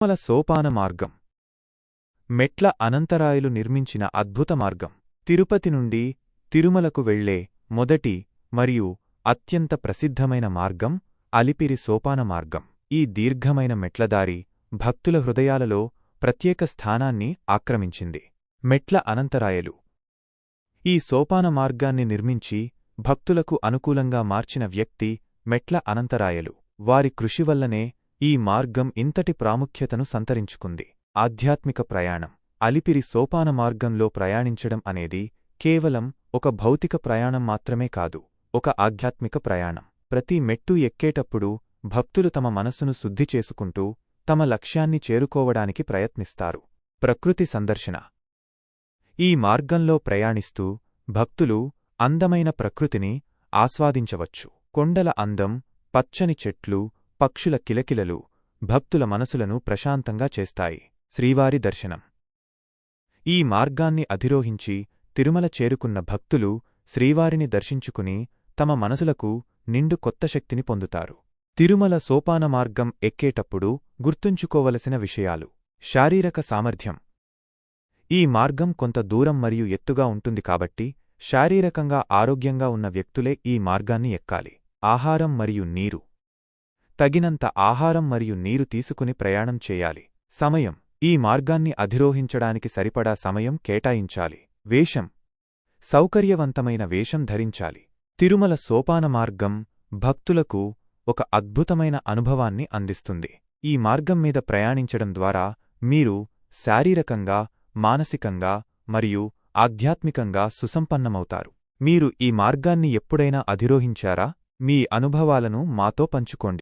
తిరుమల సోపాన మార్గం మెట్ల అనంతరాయలు నిర్మించిన అద్భుత మార్గం. తిరుపతి నుండి తిరుమలకు వెళ్లే మొదటి మరియు అత్యంత ప్రసిద్ధమైన మార్గం అలిపిరి సోపాన మార్గం. ఈ దీర్ఘమైన మెట్లదారి భక్తుల హృదయాలలో ప్రత్యేక స్థానాన్ని ఆక్రమించింది. మెట్ల అనంతరాయలు ఈ సోపాన మార్గాన్ని నిర్మించి భక్తులకు అనుకూలంగా మార్చిన వ్యక్తి మెట్ల అనంతరాయలు. వారి కృషివల్లనే ఈ మార్గం ఇంతటి ప్రాముఖ్యతను సంతరించుకుంది. ఆధ్యాత్మిక ప్రయాణం. అలిపిరి సోపాన మార్గంలో ప్రయాణించడం అనేది కేవలం ఒక భౌతిక ప్రయాణం మాత్రమే కాదు, ఒక ఆధ్యాత్మిక ప్రయాణం. ప్రతి మెట్టు ఎక్కేటప్పుడు భక్తులు తమ మనసును శుద్ధి చేసుకుంటూ తమ లక్ష్యాన్ని చేరుకోవడానికి ప్రయత్నిస్తారు. ప్రకృతి సందర్శన. ఈ మార్గంలో ప్రయాణిస్తూ భక్తులు అందమైన ప్రకృతిని ఆస్వాదించవచ్చు. కొండల అందం, పచ్చని చెట్లు, పక్షుల కిలకిలలు భక్తుల మనసులను ప్రశాంతంగా చేస్తాయి. శ్రీవారి దర్శనం. ఈ మార్గాన్ని అధిరోహించి తిరుమల చేరుకున్న భక్తులు శ్రీవారిని దర్శించుకుని తమ మనసులకు నిండు కొత్త శక్తిని పొందుతారు. తిరుమల సోపాన మార్గం ఎక్కేటప్పుడు గుర్తుంచుకోవలసిన విషయాలు. శారీరక సామర్థ్యం. ఈ మార్గం కొంత దూరం మరియు ఎత్తుగా ఉంటుంది కాబట్టి శారీరకంగా ఆరోగ్యంగా ఉన్న వ్యక్తులే ఈ మార్గాన్ని ఎక్కాలి. ఆహారం మరియు నీరు. తగినంత ఆహారం మరియు నీరు తీసుకుని ప్రయాణం చేయాలి. సమయం. ఈ మార్గాన్ని అధిరోహించడానికి సరిపడా సమయం కేటాయించాలి. వేషం. సౌకర్యవంతమైన వేషం ధరించాలి. తిరుమల సోపాన మార్గం భక్తులకు ఒక అద్భుతమైన అనుభవాన్ని అందిస్తుంది. ఈ మార్గం మీద ప్రయాణించడం ద్వారా మీరు శారీరకంగా, మానసికంగా మరియు ఆధ్యాత్మికంగా సుసంపన్నమవుతారు. మీరు ఈ మార్గాన్ని ఎప్పుడైనా అధిరోహించారా? మీ అనుభవాలను మాతో పంచుకోండి.